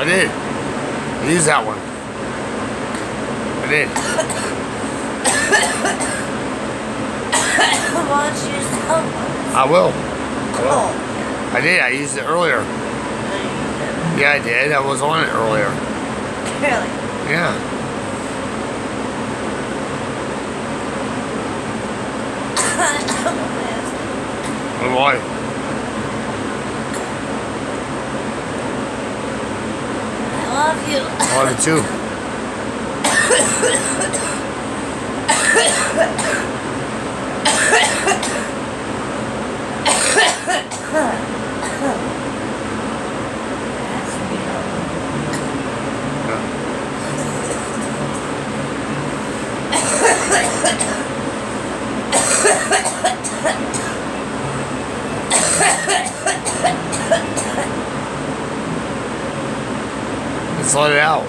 I did. I used that one. I did. Why don't you use the other one? I will. Oh. I did. I used it earlier. Yeah, I did. I was on it earlier. Really? Yeah. Why? I love you. I love you too. Let's let it out.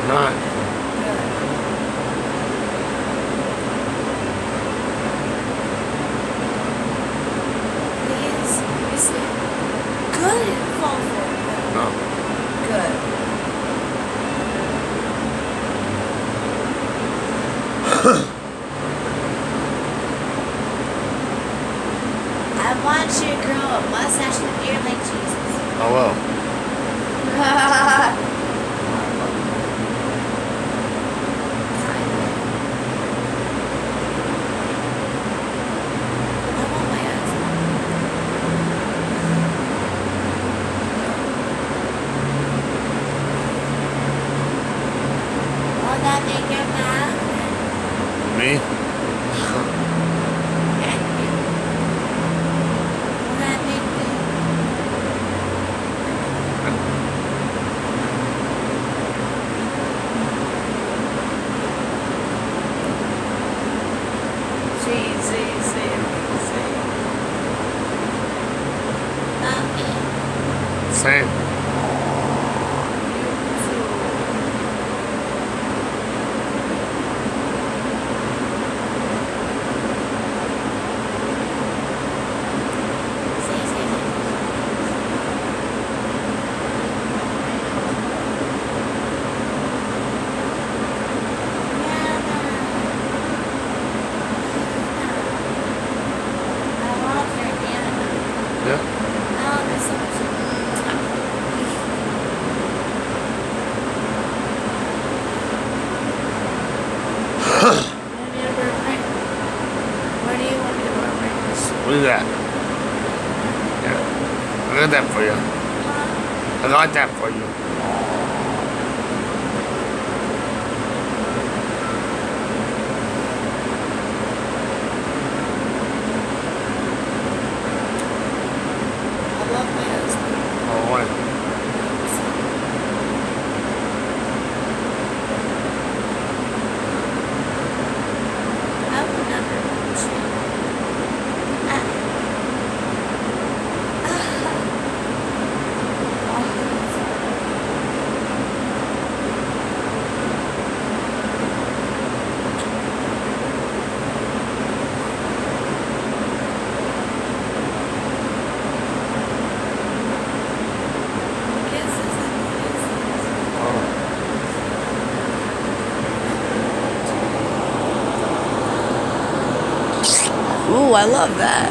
Not. Good and fall for it. No. Good. I want you to grow a mustache and a beard like Jesus. I will. That make you mad? Me? Will that make Same. Look at that. Yeah. I got that for you. I got that for you. I love my husband. Oh, what? I would never cheat. Ooh, I love that.